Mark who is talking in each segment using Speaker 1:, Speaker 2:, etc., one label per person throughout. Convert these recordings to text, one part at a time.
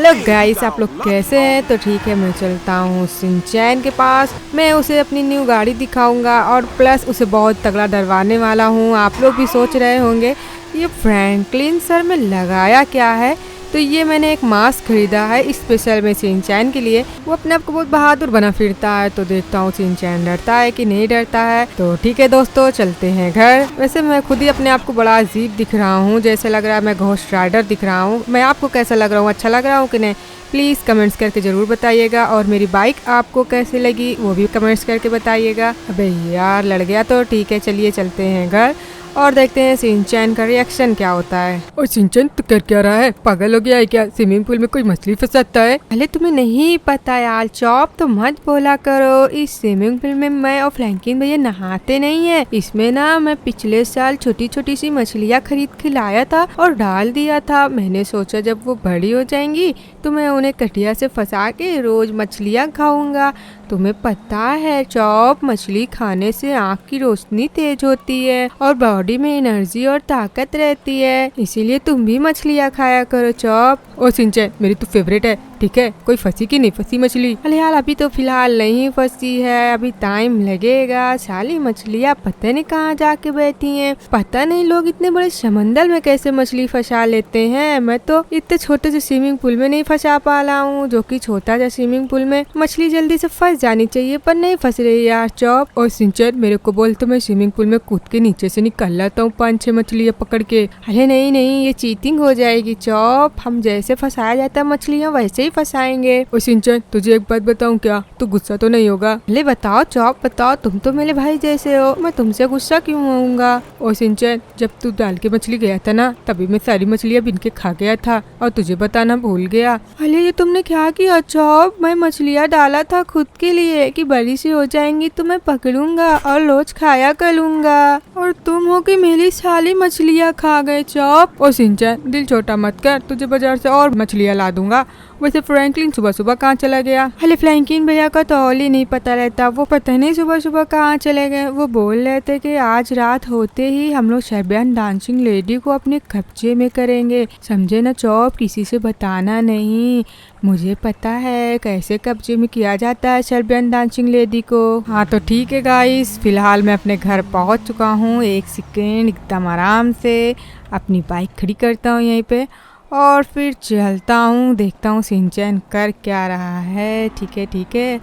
Speaker 1: Hello guys, आप लोग कैसे हैं? तो ठीक है, मैं चलता हूँ शिनचैन के पास। मैं उसे अपनी न्यू गाड़ी दिखाऊंगा और प्लस उसे बहुत तगड़ा डरवाने वाला हूँ। आप लोग भी सोच रहे होंगे ये फ्रैंकलिन सर में लगाया क्या है। तो ये मैंने एक मास्क खरीदा है स्पेशल में शिनचैन के लिए। वो अपने आप को बहुत बहादुर बना फिरता है, तो देखता हूँ शिनचैन डरता है कि नहीं डरता है। तो ठीक है दोस्तों, चलते हैं घर। वैसे मैं खुद ही अपने आप को बड़ा अजीब दिख रहा हूँ, जैसे लग रहा है मैं घोस्ट राइडर दिख रहा हूँ। मैं आपको कैसा लग रहा हूँ, अच्छा लग रहा हूँ कि नहीं? प्लीज़ कमेंट्स करके ज़रूर बताइएगा। और मेरी बाइक आपको कैसी लगी वो भी कमेंट्स करके बताइएगा। अबे यार लड़ गया। तो ठीक है, चलिए चलते हैं घर और देखते हैं शिनचैन का रिएक्शन क्या होता है। और शिनचैन तो कर क्या रहा है? पागल हो गया है क्या? स्विमिंग पूल में कोई मछली फंसाता है? अरे तुम्हें नहीं पता यार, चॉप तो मत बोला करो। इस स्विमिंग पूल में मैं और फ्रैंकलिन भैया नहाते नहीं है। इसमें ना मैं पिछले साल छोटी छोटी सी मछलियाँ खरीद के लाया था और डाल दिया था। मैंने सोचा जब वो बड़ी हो जाएंगी तो मैं उन्हें कटिया से फंसा के रोज मछलियाँ खाऊंगा। तुम्हें पता है चॉप, मछली खाने से आँख की रोशनी तेज होती है और बॉडी में एनर्जी और ताकत रहती है, इसीलिए तुम भी मछलियाँ खाया करो चॉप। ओ शिनचैन, मेरी तो फेवरेट है। ठीक है, कोई फंसी की नहीं फंसी मछली? अरे यार अभी तो फिलहाल नहीं फंसी है, अभी टाइम लगेगा। साली मछलियाँ पता नहीं कहाँ जाके बैठी हैं। पता नहीं लोग इतने बड़े समंदर में कैसे मछली फंसा लेते हैं। मैं तो इतने छोटे से स्विमिंग पूल में नहीं फंसा पा रहा हूँ, जो कि छोटा सा स्विमिंग पूल में मछली जल्दी से फंस जानी चाहिए पर नहीं फंस रही यार चॉप। और शिनचैन मेरे को बोल तो मैं स्विमिंग पूल में कूद के नीचे से निकल लाता हूँ 5-6 मछलियाँ पकड़ के। अरे नहीं नहीं, ये चीटिंग हो जाएगी चॉप। हम जैसे फंसाया जाता है मछलियाँ वैसे ही फंसाएंगे। और शिनचैन तुझे एक बात बताऊँ क्या? तू गुस्सा तो नहीं होगा? अरे बताओ चॉप बताओ, तुम तो मेरे भाई जैसे हो, मैं तुमसे गुस्सा क्यों होऊंगा? और शिनचैन जब तू डाल के मछली गया था ना, तभी मैं सारी मछलियाँ बिन के खा गया था और तुझे बताना भूल गया। अरे ये तुमने क्या किया चॉप? मैं मछलियाँ डाला था खुद के लिए कि बड़ी सी हो जाएंगी तो मैं पकड़ूंगा और रोज खाया करूंगा, और तुम हो कि मेरी सारी मछलियाँ खा गए चॉप। और शिनचैन दिल छोटा मत कर, तुझे बाजार से और मछलियाँ ला दूंगा। वैसे फ्रैंकलिन सुबह सुबह कहाँ चला गया? अरे फ्रैंकलिन भैया का तो और ही नहीं पता रहता, वो पता नहीं सुबह सुबह कहाँ चले गए। वो बोल रहे थे कि आज रात होते ही हम लोग शरबैन डांसिंग लेडी को अपने कब्जे में करेंगे, समझे ना चॉप? किसी से बताना नहीं, मुझे पता है कैसे कब्जे में किया जाता है शरबैन डांसिंग लेडी को। हाँ तो ठीक है गाइस, फिलहाल मैं अपने घर पहुँच चुका हूँ। एक सेकेंड, एकदम आराम से अपनी बाइक खड़ी करता हूँ यहीं पे और फिर चलता हूँ, देखता हूँ शिनचैन कर क्या रहा है। ठीक है ठीक है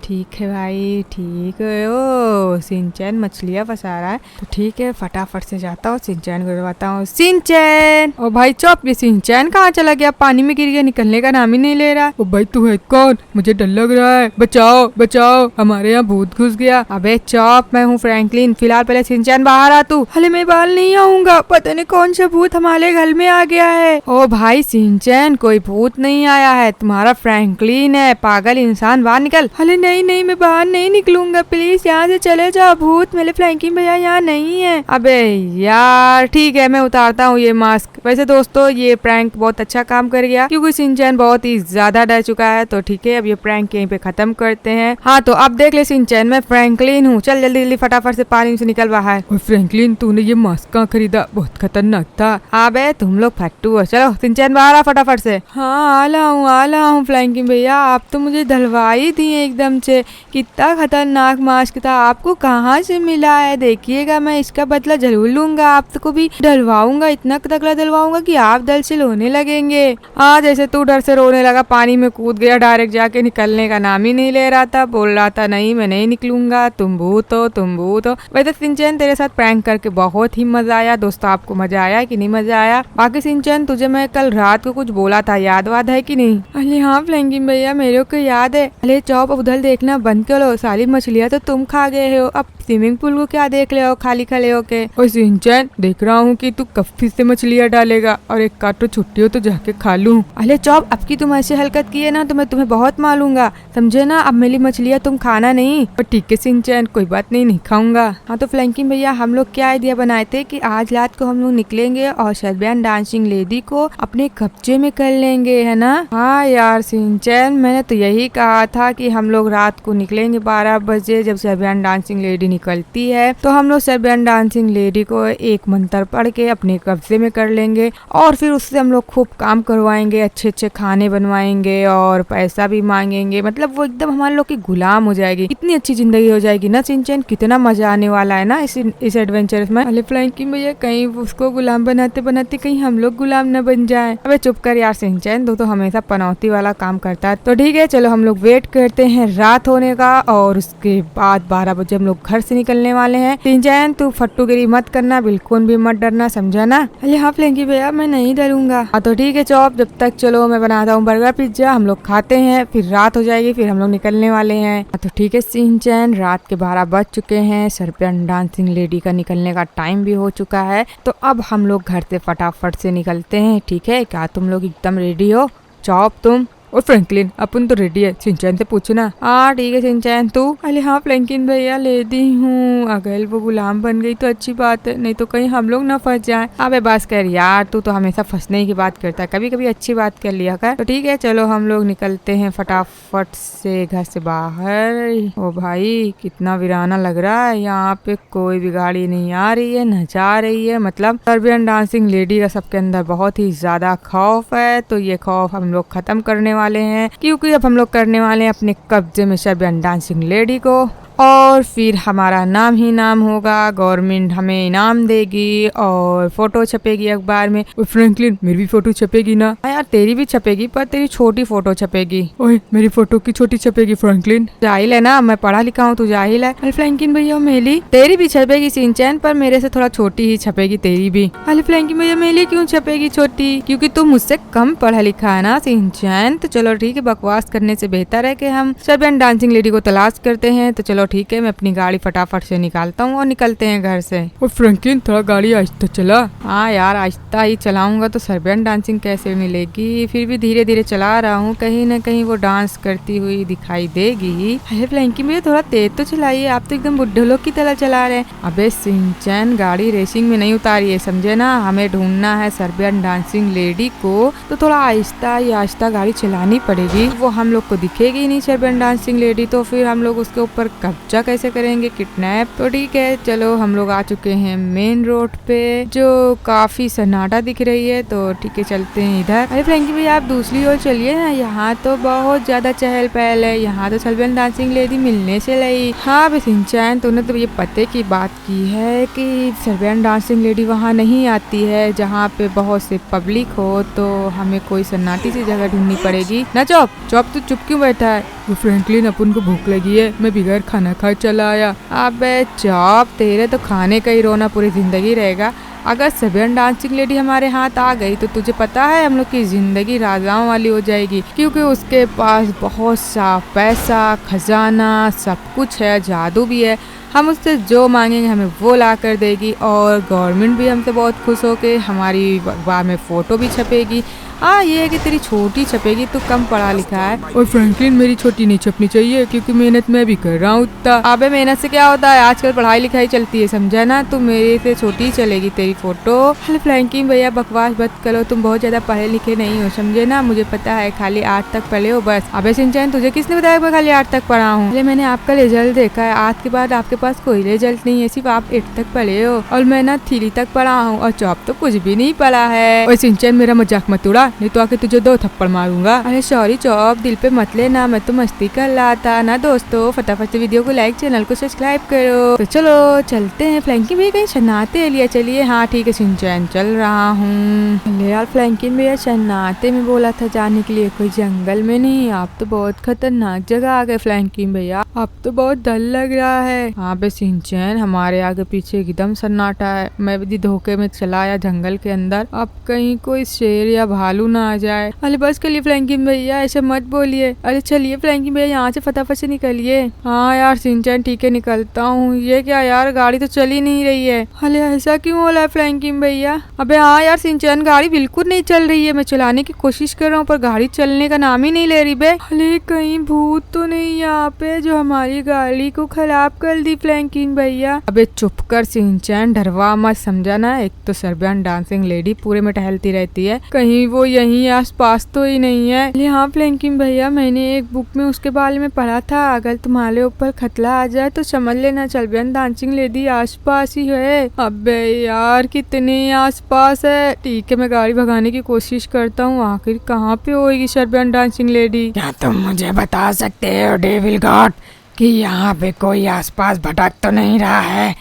Speaker 1: ठीक है भाई, ठीक है। ओ शिनचैन मछलियाँ फंसा रहा है, तो ठीक है फटाफट से जाता हूँ शिनचैन को डरवाता हूँ। शिनचैन! ओ भाई चॉप, ये शिनचैन कहाँ चला गया? पानी में गिर गया, निकलने का नाम ही नहीं ले रहा। ओ भाई तू है कौन? मुझे डर लग रहा है, बचाओ बचाओ, हमारे यहाँ भूत घुस गया। अबे चॉप, मैं हूँ फ्रैंकलिन, फिलहाल पहले शिनचैन बाहर आ तू। अरे मैं बाहर नहीं आऊंगा, पता नहीं कौन सा भूत हमारे घर में आ गया है। ओ भाई शिनचैन, कोई भूत नहीं आया है, तुम्हारा फ्रैंकलिन है, पागल इंसान, बाहर निकल। अरे नहीं नहीं, मैं बाहर नहीं निकलूंगा, प्लीज यहाँ से चले जाओ। भूत, मेरे फ्रैंकलिन भैया यहाँ नहीं है। अबे यार ठीक है, मैं उतारता हूँ ये मास्क। वैसे दोस्तों ये प्रैंक बहुत अच्छा काम कर गया, क्योंकि शिनचैन बहुत ही ज्यादा डर चुका है। तो ठीक है, अब ये प्रैंक यहीं पे खत्म करते हैं। हाँ तो अब देख ले शिनचैन, मैं फ्रैंकलिन हूँ, चल जल्दी जल्दी फटाफट से पानी से निकल बाहर। और फ्रैंकलिन तूने ये मास्क कहाँ खरीदा? बहुत खतरनाक था। अबे तुम लोग फट्टू हो, चलो शिनचैन बाहर आ फटाफट से। हाँ आ रहा हूँ फ्रैंकलिन भैया, आप तो मुझे धलवा ही दिए एकदम से। कितना खतरनाक मास्क था, आपको कहाँ से मिला है? देखिएगा मैं इसका बदला जरूर लूंगा, आपको भी डलवाऊंगा, इतना तगड़ा डलवाऊंगा कि आप डर से रोने लगेंगे। हाँ जैसे तू डर से रोने लगा, पानी में कूद गया डायरेक्ट जाके, निकलने का नाम ही नहीं ले रहा था, बोल रहा था नहीं मैं नहीं निकलूंगा, तुम भूत हो तुम भूत हो। वैसे शिनचैन तेरे साथ प्रैंक करके बहुत ही मजा आया। दोस्तों आपको मजा आया कि नहीं मजा आया? बाकी शिनचैन तुझे मैं कल रात को कुछ बोला था, याद वाद है कि नहीं? अरे हाँ फ्रैंकलिन भैया मेरे को याद है। अरे चौप उधर देखना बंद करो, सारी मछलियाँ तो तुम खा गए हो, अब स्विमिंग पूल को क्या देख ले हो खाली खड़े होके। और शिनचैन देख रहा हूँ कि तू कब फिर से मछलियाँ डालेगा, और एक काटो छुट्टी हो तो जाके खा लूँ। अरे चौप, अब की तुम ऐसी हरकत की है ना तो मैं तुम्हें बहुत मारूंगा, समझे ना? अब मेरी मछलियाँ तुम खाना नहीं। और ठीक है शिनचैन, कोई बात नहीं, नहीं खाऊंगा। हाँ तो फ्रैंकलिन भैया हम लोग क्या आइडिया बनाए थे कि आज रात को हम लोग निकलेंगे और शरबैन डांसिंग लेडी को अपने कब्जे में कर लेंगे, है ना? हाँ यार शिनचैन, मैंने तो यही कहा था कि हम लोग रात को निकलेंगे 12 बजे, जब शरबैन डांसिंग लेडी निकलती है। तो हम लोग सर्बियन डांसिंग लेडी को एक मंत्र पढ़ के अपने कब्जे में कर लेंगे और फिर उससे हम लोग खूब काम करवाएंगे, अच्छे अच्छे खाने बनवाएंगे और पैसा भी मांगेंगे। मतलब वो एकदम हमारे लोग की गुलाम हो जाएगी। इतनी अच्छी जिंदगी हो जाएगी ना सिंचैन, कितना मजा आने वाला है ना इस एडवेंचर में। अरे फ्लैंकिंग भैया कहीं उसको गुलाम बनाते बनाते कहीं हम लोग गुलाम न बन जाए। अबे चुप कर यार सिंचैन, तो हमेशा पनौती वाला काम करता है। तो ठीक है चलो हम लोग वेट करते हैं रात होने का और उसके बाद 12 बजे हम लोग घर से निकलने वाले हैं। सिंचैन तू फट्टूगिरी मत करना, बिल्कुल भी मत डरना, समझा ना। अरे हाँ फ्लैंकी भैया मैं नहीं डरूंगा। तो ठीक है चौप, जब तक चलो मैं बनाता हूँ बर्गर पिज्जा, हम लोग खाते हैं, फिर रात हो जाएगी, फिर हम लोग निकलने वाले हैं। तो ठीक है सिंचैन, रात के 12 बज चुके हैं, सर्बियन डांसिंग लेडी का निकलने का टाइम भी हो चुका है। तो अब हम लोग घर से फटाफट से निकलते हैं। ठीक है, क्या तुम लोग एकदम रेडी हो? चौप तुम और फ्रैंकलिन अपन तो रेडी है, सिंचैन से पूछना। हाँ ठीक है सिंचैन तू? अरे हाँ फ्रैंकलिन भैया लेडी हूँ, अगर वो गुलाम बन गई तो अच्छी बात है, नहीं तो कहीं हम लोग ना फंस जाएं। अबे बस कर यार, तू तो हमेशा फंसने की बात करता है, कभी कभी अच्छी बात कर लिया कर। तो ठीक है चलो हम लोग निकलते हैं फटाफट से घर से बाहर। ओ भाई कितना वीराना लग रहा है, यहाँ पे कोई भी गाड़ी नहीं आ रही है न जा रही है। मतलब सर्बियन डांसिंग लेडी का सबके अंदर बहुत ही ज्यादा खौफ है। तो ये खौफ हम लोग खत्म करने वाले हैं, क्योंकि अब हम लोग करने वाले हैं अपने कब्जे में सर्बियन डांसिंग लेडी को और फिर हमारा नाम ही नाम होगा, गवर्नमेंट हमें इनाम देगी और फोटो छपेगी अखबार में। फ्रैंकलिन मेरी भी फोटो छपेगी ना? यार तेरी भी छपेगी पर तेरी छोटी फोटो छपेगी। ओए मेरी फोटो की छोटी छपेगी फ्रैंकलिन? जाहिल है ना, मैं पढ़ा लिखा हूँ, तू जाहिल है। अरे फ्रैंकलिन भैया मेली तेरी भी छपेगी सिंचैन, पर मेरे से थोड़ा छोटी ही छपेगी तेरी भी। अरे फ्रैंकलिन भैया मेली क्यों छपेगी छोटी? क्योंकि तू मुझसे कम पढ़ा लिखा है ना सिंचैन। तो चलो ठीक है, बकवास करने से बेहतर है कि हम सर्बियन डांसिंग लेडी को तलाश करते हैं। तो चलो ठीक है, मैं अपनी गाड़ी फटाफट से निकालता हूँ और निकलते हैं घर से। और फ्रैंकलिन थोड़ा गाड़ी आहिस्ता चला। हाँ यार आहिस्ता ही चलाऊंगा तो सर्बियन डांसिंग कैसे मिलेगी, फिर भी धीरे धीरे चला रहा हूँ, कहीं ना कहीं वो डांस करती हुई दिखाई देगी। अरे फ्रैंकलिन भैया थोड़ा तेज तो चलाइए, आप तो एकदम बुड्ढे लोग की तरह चला रहे हैं। अबे सिंचैन गाड़ी रेसिंग में नहीं उतारी है, समझे ना, हमें ढूंढना है सर्बियन डांसिंग लेडी को, तो थोड़ा आहिस्ता गाड़ी चलानी पड़ेगी। वो हम लोग को दिखेगी नहीं सर्बियन डांसिंग लेडी, तो फिर हम लोग उसके ऊपर कब्जा कैसे करेंगे, किडनैप। तो ठीक है चलो हम लोग आ चुके हैं मेन रोड पे, जो काफी सन्नाटा दिख रही है। तो ठीक है चलते हैं इधर। अरे फ्रैंकी भैया आप दूसरी ओर चलिए ना, यहाँ तो बहुत ज्यादा चहल पहल है, यहाँ तो सर्बियन डांसिंग लेडी मिलने से लगी। हाँ बे सिंचैन तूने तो ये पते की बात की है कि सर्बियन डांसिंग लेडी वहाँ नहीं आती है जहाँ पे बहुत से पब्लिक हो, तो हमें कोई सन्नाटी सी जगह ढूंढनी पड़ेगी ना। चौप तू चुप क्यों बैठा है? वो फ्रैंकलिन अपन को भूख लगी है, मैं बिगैर खाना खा चला आया। अबे चौप तेरे तो खाने का ही रोना पूरी जिंदगी रहेगा। अगर सर्बियन डांसिंग लेडी हमारे हाथ आ गई तो तुझे पता है हम लोग की जिंदगी राजाओं वाली हो जाएगी, क्योंकि उसके पास बहुत सा पैसा खजाना सब कुछ है, जादू भी है। हम उससे जो मांगेंगे हमें वो ला कर देगी और गवर्नमेंट भी हमसे बहुत खुश होके हमारी अखबार में फोटो भी छपेगी। हाँ ये है कि तेरी छोटी छपेगी, तू कम पढ़ा लिखा है। और फ्रैंकलिन मेरी छोटी नहीं छपनी चाहिए, क्योंकि मेहनत मैं भी कर रहा हूँ उतना। अबे मेहनत से क्या होता है, आजकल पढ़ाई लिखाई चलती है, समझा ना। तू मेरे से छोटी चलेगी तेरी फोटो। अरे फ्रैंकलिन भैया बकवास मत करो, तुम बहुत ज्यादा पढ़े लिखे नहीं हो, समझे ना। मुझे पता है खाली 8 तक पढ़े हो बस। अबे सिंचैन तुझे किसने बताया मैं खाली 8 तक पढ़ा हूँ? अरे मैंने आपका रिजल्ट देखा है, 8 के बाद आपके पास कोई रिजल्ट नहीं है, सिर्फ आप 8 तक पढ़े हो और मैं ना 3 तक पढ़ा हूँ और चौप तो कुछ भी नहीं पढ़ा है। और सिंचैन मेरा मजाक मत उड़ा, नहीं तो आके तुझे 2 थप्पड़ मारूंगा। अरे सॉरी चौप, दिल पे मत लेना, मैं तो मस्ती कर रहा था ना। दोस्तों फटाफट से वीडियो को लाइक, चैनल को सब्सक्राइब करो। तो चलो चलते हैं। फ्रैंकलिन भैया कहीं शनाते लिया चलिए। हाँ ठीक है सिंचैन चल रहा हूँ। यार फ्रैंकलिन भैया शनाते में बोला था जाने के लिए, कोई जंगल में नहीं। आप तो बहुत खतरनाक जगह आ गए फ्रैंकलिन भैया, अब तो बहुत डर लग रहा है। हाँ बे सिंचैन हमारे आगे पीछे एकदम सन्नाटा है, मैं भी धोखे में चला आया जंगल के अंदर, अब कहीं कोई शेर या भालू ना आ जाए। अरे बस करिए फ्रैंकलिन भैया ऐसे मत बोलिए। अरे चलिए फ्रैंकलिन भैया यहाँ से फटाफट से निकलिए। हाँ यार सिंचैन ठीक है निकलता हूँ। ये क्या यार गाड़ी तो चल ही नहीं रही है। अरे ऐसा क्यों हो रहा है फ्रैंकलिन भैया? अबे हाँ यार सिंचैन गाड़ी बिल्कुल नहीं चल रही है, मैं चलाने की कोशिश कर रहा हूँ पर गाड़ी चलने का नाम ही नहीं ले रही बे। अरे कहीं भूत तो नहीं यहाँ पे जो हमारी गाड़ी को खराब कर दी फ्रैंकलिन भैया। अबे चुप कर शिनचैन, डरवा मत, समझा ना। एक तो सर्बियन डांसिंग लेडी पूरे में टहलती रहती है, कहीं वो यहीं आस पास तो ही नहीं है। हाँ फ्रैंकलिन भैया, मैंने एक बुक में उसके बारे में पढ़ा था, अगर तुम्हारे ऊपर खतरा आ जाए तो समझ लेना सर्बियन डांसिंग लेडी आस पास ही है। अबे यार कितने आस पास है। ठीक है, मैं गाड़ी भगाने की कोशिश करता हूँ, आखिर कहाँ पे होगी सर्बियन डांसिंग लेडी।
Speaker 2: क्या तुम मुझे बता सकते हो डेविल गॉड कि यहाँ पे कोई आसपास भटक तो नहीं रहा है?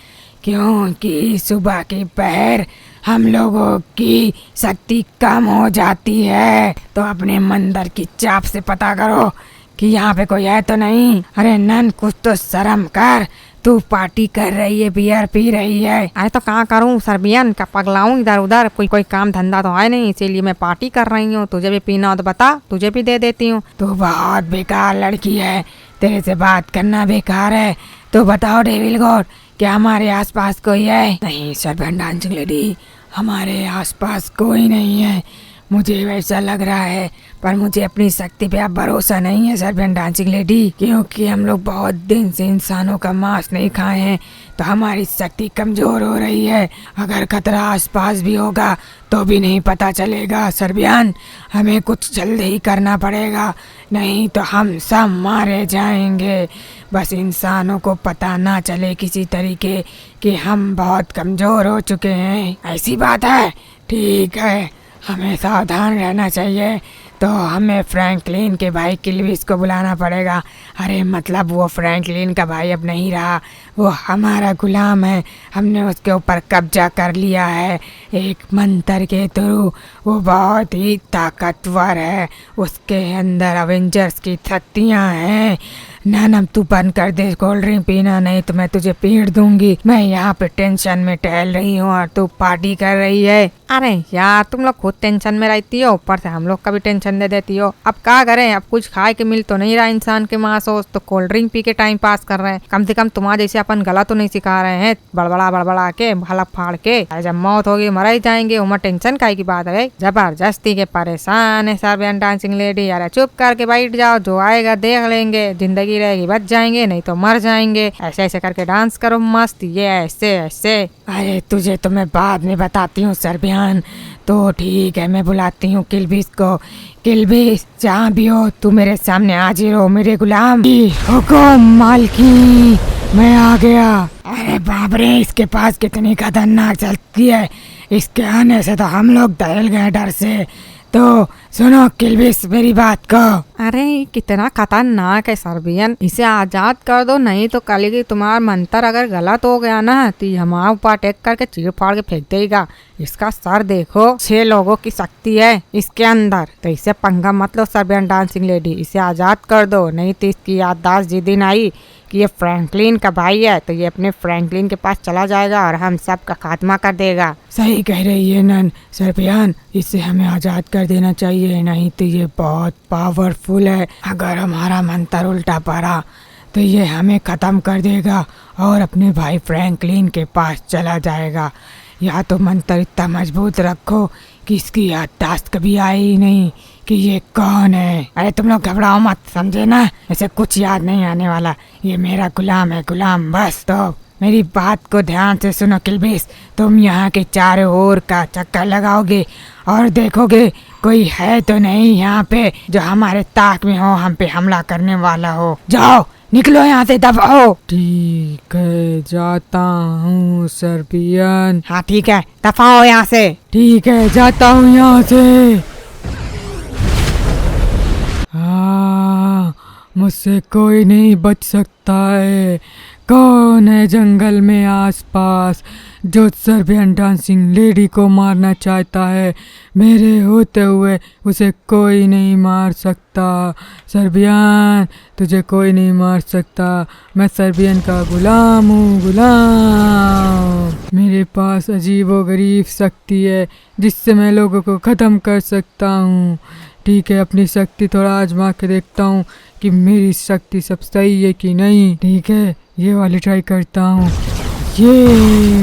Speaker 2: क्योंकि सुबह की पहर हम लोगों की शक्ति कम हो जाती है, तो अपने मंदिर की चाप से पता करो कि यहाँ पे कोई है तो नहीं। अरे नन, कुछ तो शर्म कर, तू पार्टी कर रही है, बियर पी रही है।
Speaker 1: अरे तो क्या करूँ सर्बियन, क्या पगलाऊं इधर उधर, कोई काम धंधा तो है नहीं, इसीलिए मैं पार्टी कर रही हूँ। तुझे भी पीना हो तो बता, तुझे भी दे देती हूँ।
Speaker 2: तू बहुत बेकार लड़की है, तेरे से बात करना बेकार है। तो बताओ डेविल गॉड, क्या हमारे आसपास कोई है? नहीं सर्बियन डांसिंग लेडी, हमारे आसपास कोई नहीं है। मुझे वैसा लग रहा है, पर मुझे अपनी शक्ति पे अब भरोसा नहीं है सर्बियन डांसिंग लेडी, क्योंकि हम लोग बहुत दिन से इंसानों का मांस नहीं खाए हैं, तो हमारी शक्ति कमजोर हो रही है। अगर खतरा आसपास भी होगा तो भी नहीं पता चलेगा सर्बियन, हमें कुछ जल्द ही करना पड़ेगा, नहीं तो हम सब मारे जाएंगे। बस इंसानों को पता ना चले किसी तरीके कि हम बहुत कमजोर हो चुके हैं। ऐसी बात है, ठीक है, हमें सावधान रहना चाहिए। तो हमें फ्रैंकलिन के भाई किल्विस को बुलाना पड़ेगा। अरे मतलब वो फ्रैंकलिन का भाई अब नहीं रहा, वो हमारा गुलाम है, हमने उसके ऊपर कब्जा कर लिया है एक मंत्र के थ्रू। वो बहुत ही ताकतवर है, उसके अंदर अवेंजर्स की शक्तियाँ हैं। नानम तू बंद कर दे कोल्ड ड्रिंक पीना, नहीं तो मैं तुझे पीट दूंगी। मैं यहाँ पे टेंशन में टहल रही हूँ और तू पार्टी कर रही है।
Speaker 1: अरे यार तुम लोग खुद टेंशन में रहती हो, ऊपर से हम लोग का भी टेंशन दे देती हो। अब क्या करें, अब कुछ खाए के मिल तो नहीं रहा इंसान के मांस हो, तो कोल्ड ड्रिंक पी के टाइम पास कर रहे हैं। कम से कम तुम्हारे जैसे अपन गला तो नहीं सिखा रहे हैं बड़बड़ा के हलक फाड़ के। जब मौत होगी मर ही जाएंगे, उम्र टेंशन काहे की बात है। जबरदस्ती के परेशान है सर्बियन डांसिंग लेडी। अरे चुप करके बैठ जाओ, जो आएगा देख लेंगे, जिंदगी रहेगी बच जाएंगे, नहीं तो मर जाएंगे। ऐसे ऐसे करके डांस करो मस्त, ये ऐसे ऐसे।
Speaker 2: अरे तुझे तो मैं बाद में बताती हूँ सर्बियन, तो ठीक है मैं बुलाती हूँ किल्विस को। किल्विस जहाँ भी हो तू मेरे सामने हाजिर हो मेरे गुलाम। हुकुम मालकी, मैं आ गया। अरे बाप रे, इसके पास कितनी खतरनाक चलती है, इसके आने से तो हम लोग दहल गए डर से। तो सुनो किल्विस मेरी बात को।
Speaker 1: अरे कितना खतरनाक है सर्बियन, इसे आजाद कर दो, नहीं तो कल की तुम्हारा मंत्र अगर गलत हो गया ना तो ये हमारे ऊपर अटैक करके चीर फाड़ के फेंक देगा। इसका सर देखो, 6 लोगों की शक्ति है इसके अंदर, तो इसे पंगा मत लो सर्बियन डांसिंग लेडी, इसे आजाद कर दो, नहीं तो इसकी याददाश्त जिस दिन आई कि ये फ्रैंकलिन का भाई है तो ये अपने फ्रैंकलिन के पास चला जाएगा और हम सब का खात्मा कर देगा।
Speaker 2: सही कह रही है नन सर्बियन, इसे हमें आजाद कर देना चाहिए, नहीं तो ये बहुत पावरफुल है। अगर हमारा मंत्र उल्टा पड़ा तो ये हमें ख़त्म कर देगा और अपने भाई फ्रैंकलिन के पास चला जाएगा। या तो मंत्र इतना मजबूत रखो कि इसकी याददाश्त कभी आए ही नहीं कि ये कौन है। अरे तुम लोग घबराओ मत, समझे ना, ऐसे कुछ याद नहीं आने वाला, ये मेरा गुलाम है, गुलाम बस। तो मेरी बात को ध्यान से सुनो किल्विस, तुम यहाँ के चारों ओर का चक्कर लगाओगे और देखोगे कोई है तो नहीं यहाँ पे जो हमारे ताक में हो, हम पे हमला करने वाला हो। जाओ निकलो यहाँ से, दबाओ।
Speaker 1: ठीक है जाता हूँ सर्बियन।
Speaker 2: हाँ ठीक है, दफाओ यहाँ से।
Speaker 1: ठीक है जाता हूँ यहाँ से। हाँ, मुझसे कोई नहीं बच सकता है। कौन है जंगल में आसपास जो सर्बियन डांसिंग लेडी को मारना चाहता है? मेरे होते हुए उसे कोई नहीं मार सकता। सर्बियन, तुझे कोई नहीं मार सकता, मैं सर्बियन का गुलाम हूँ, गुलाम। मेरे पास अजीबोगरीब शक्ति है जिससे मैं लोगों को ख़त्म कर सकता हूँ। ठीक है, अपनी शक्ति थोड़ा आजमा के देखता हूँ कि मेरी शक्ति सब सही है कि नहीं। ठीक है, ये वाली ट्राई करता हूँ। ये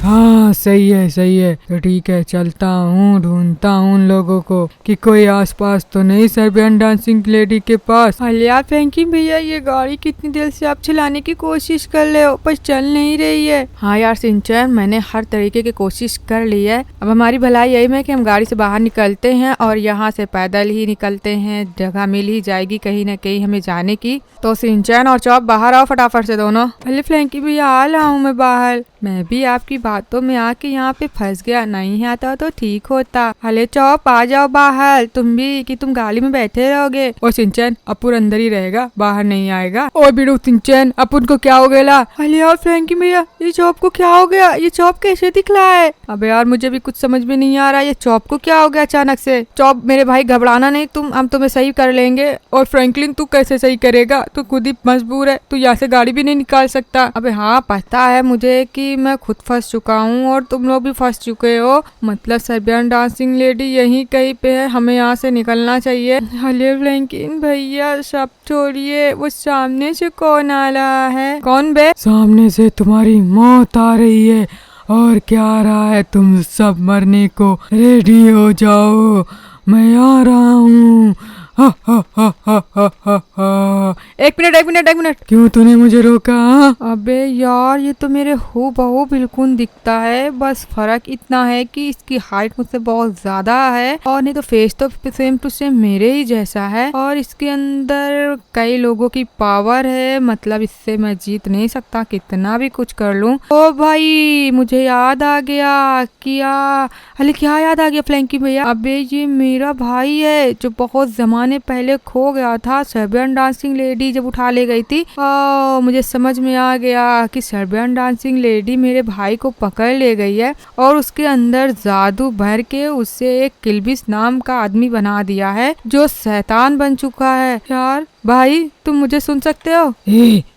Speaker 3: हाँ सही है तो ठीक है, चलता हूँ, ढूंढता हूँ उन लोगों को कि कोई आसपास तो नहीं सर्बियन डांसिंग लेडी के पास।
Speaker 1: अरे यार फ्रैंकी भैया, ये गाड़ी कितनी देर से आप चलाने की कोशिश कर रहे हो पर चल नहीं रही है। हाँ यार सिंचन, मैंने हर तरीके की कोशिश कर ली है। अब हमारी भलाई यही है कि हम गाड़ी से बाहर निकलते हैं और यहाँ से पैदल ही निकलते हैं, जगह मिल ही जाएगी कहीं ना कहीं हमें जाने की। तो सिंचन और चौप बाहर आओ फटाफट से दोनों। अरे फ्रैंकी भैया आ रहा हूँ मैं बाहर। मैं भी आपकी बातों में आके यहाँ पे फंस गया, नहीं आता तो ठीक होता। अरे चौप आ जाओ बाहर तुम भी, कि तुम गाड़ी में बैठे रहोगे। और सिंचन अपुर अंदर ही रहेगा, बाहर नहीं आएगा। और बिड़ू सिंचन अपुन को क्या हो गया? अरे यार फ्रैंकी भैया, ये चौप को क्या हो गया? ये चौप कैसे दिखला है? अबे यार मुझे भी कुछ समझ में नहीं आ रहा, ये चौप को क्या हो गया अचानक से? चौप मेरे भाई घबराना नहीं, हम तुम्हें सही कर लेंगे। और फ्रैंकलिन तू कैसे सही करेगा, तू खुद ही मजबूर है, तू यहाँ से गाड़ी भी नहीं निकाल सकता। अबे हाँ पता है मुझे कि मैं खुद फंस चुका हूँ और तुम लोग भी फंस चुके हो। मतलब सर्बियन डांसिंग लेडी यहीं कहीं पे है, हमें यहाँ से निकलना चाहिए। अरे फ्रैंकलिन भैया सब छोड़िए, वो सामने से कौन आ रहा है? कौन बे?
Speaker 3: सामने से तुम्हारी मौत आ रही है। और क्या आ रहा है, तुम सब मरने को रेडी हो जाओ, मैं आ रहा हूँ। हा हा हा हा हा हा हा।
Speaker 1: एक मिनट
Speaker 3: क्यों तूने मुझे रोका?
Speaker 1: अबे यार ये तो मेरे हूबहू बिल्कुल दिखता है, बस फर्क इतना है कि इसकी हाइट मुझसे बहुत ज्यादा है और नहीं तो फेस तो सेम टू सेम मेरे ही जैसा है। और इसके अंदर कई लोगों की पावर है, मतलब इससे मैं जीत नहीं सकता कितना भी कुछ कर लूं। ओ भाई मुझे याद आ गया। क्या याद आ गया फ्रैंकी भैया? अबे ये मेरा भाई है जो बहुत जमाने पहले खो गया था, सर्बियन डांसिंग लेडी जब उठा ले गई थी। मुझे समझ में आ गया कि सर्बियन डांसिंग लेडी मेरे भाई को पकड़ ले गई है और उसके अंदर जादू भर के उससे एक किल्बिस नाम का आदमी बना दिया है जो शैतान बन चुका है। यार भाई तुम मुझे सुन सकते हो?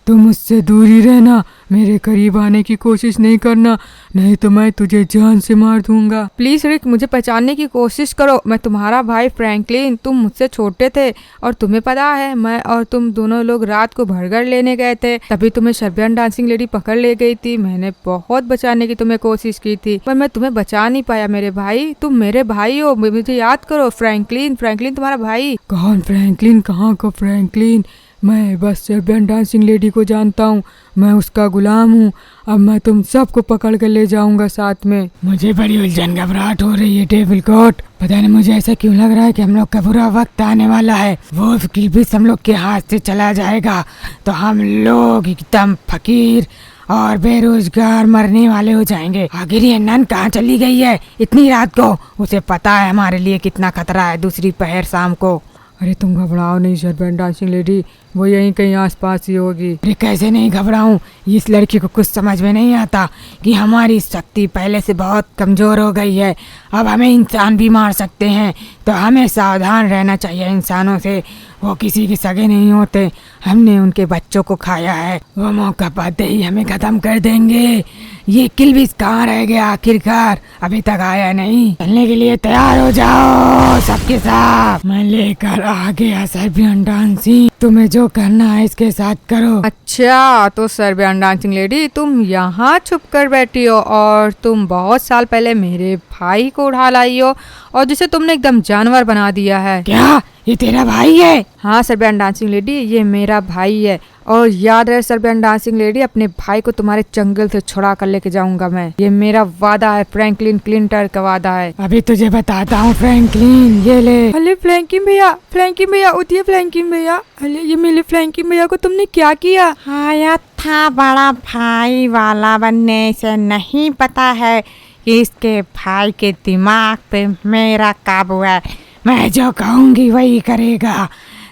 Speaker 3: तुम मुझसे दूरी रहना, मेरे करीब आने की कोशिश नहीं करना, नहीं तो मैं तुझे जान से मार दूंगा।
Speaker 1: प्लीज रिक मुझे पहचानने की कोशिश करो, मैं तुम्हारा भाई फ्रैंकलिन। तुम मुझसे छोटे थे और तुम्हें पता है मैं और तुम दोनों लोग रात को बर्गर लेने गए थे, तभी तुम्हें सर्बियन डांसिंग लेडी पकड़ ले गई थी। मैंने बहुत बचाने की तुम्हें कोशिश की थी पर मैं तुम्हें बचा नहीं पाया मेरे भाई। तुम मेरे भाई हो, मुझे याद करो। फ्रैंकलिन तुम्हारा भाई।
Speaker 3: कौन फ्रैंकलिन? कहाँ का फ्रैंकलिन? मैं बस सर्बियन डांसिंग लेडी को जानता हूँ, मैं उसका गुलाम हूँ। अब मैं तुम सबको पकड़ कर ले जाऊंगा साथ में। मुझे बड़ी उलझन घबराहट हो रही है डेविल गॉड, पता नहीं मुझे ऐसा क्यों लग रहा है कि हम लोग का बुरा वक्त आने वाला है। वो किल्बिस हम लोग के हाथ से चला जाएगा तो हम लोग एकदम फकीर और बेरोजगार मरने वाले हो जाएंगे। आखिर ये नन कहाँ चली गई है इतनी रात को? उसे पता है हमारे लिए कितना खतरा है दूसरी पहर शाम को।
Speaker 1: अरे तुम घबराओ नहीं सर्बियन डांसिंग लेडी, वो यहीं कहीं आसपास ही होगी।
Speaker 2: अरे कैसे नहीं घबराऊं, इस लड़की को कुछ समझ में नहीं आता कि हमारी शक्ति पहले से बहुत कमजोर हो गई है। अब हमें इंसान भी मार सकते हैं तो हमें सावधान रहना चाहिए इंसानों से। वो किसी के सगे नहीं होते, हमने उनके बच्चों को खाया है, वो मौका पाते ही हमें खत्म कर देंगे। ये किल्बिस कहाँ रह गया आखिरकार? अभी तक आया नहीं। चलने के लिए तैयार हो जाओ सबके साथ, मैं लेकर आ गया सर्बियन डांसिंग। तुम्हें जो करना है इसके साथ करो।
Speaker 1: अच्छा तो सर्बियन डांसिंग लेडी तुम यहाँ छुप कर बैठी हो और तुम बहुत साल पहले मेरे भाई को उठा लाई हो और जिसे तुमने एकदम जानवर बना दिया है।
Speaker 2: क्या ये तेरा भाई है?
Speaker 1: हाँ सर्बियन डांसिंग लेडी ये मेरा भाई है और याद रहे सर्बियन डांसिंग लेडी, अपने भाई को तुम्हारे जंगल से छुड़ा कर लेके जाऊंगा मैं। ये मेरा वादा है, फ्रैंकलिन क्लिंटर का वादा है।
Speaker 2: अभी तुझे बताता हूँ फ्रैंकलिन, ये ले।
Speaker 1: अरे फ्रैंकिन भैया उठिए फ्रैंकिन भैया। अरे ये मेरे फ्रैंकिन भैया को तुमने क्या किया?
Speaker 2: आया था बड़ा भाई वाला बनने से नहीं पता है कि इसके भाई के दिमाग पे मेरा काबू है। मैं जो कहूँगी वही करेगा।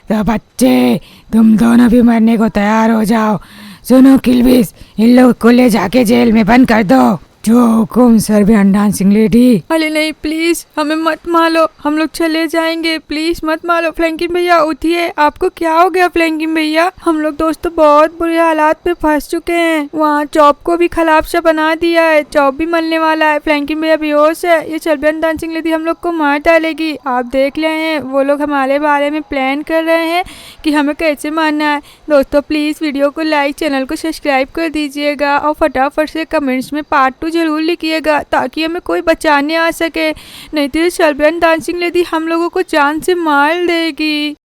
Speaker 2: तो बच्चे तुम दोनों भी मरने को तैयार हो जाओ। सुनो किल्बिस, इन लोग को ले जाके जेल में बंद कर दो। जो हुकुम सर्बियन डांसिंग लेडी।
Speaker 1: अरे नहीं प्लीज हमें मत मारो, हम लोग चले जाएंगे, प्लीज मत मारो। फ्रैंकिन भैया उठिए, आपको क्या हो गया फ्रैंकिन भैया? हम लोग दोस्तों बहुत बुरे हालात में फंस चुके हैं, वहाँ चॉप को भी खराब सा बना दिया है, चॉप भी मरने वाला है, फ्रैंकिन भैया बेहोश है, ये सर्बियन डांसिंग लेडी हम लोग को मार डालेगी। आप देख रहे हैं वो लोग हमारे बारे में प्लान कर रहे हैं कि हमें कैसे मारना है। दोस्तों प्लीज वीडियो को लाइक, चैनल को सब्सक्राइब कर दीजिएगा और फटाफट से कमेंट्स में पार्ट 2 ज़रूर लिखिएगा ताकि हमें कोई बचाने आ सके, नहीं तो ये सर्बियन डांसिंग लेडी हम लोगों को जान से मार देगी।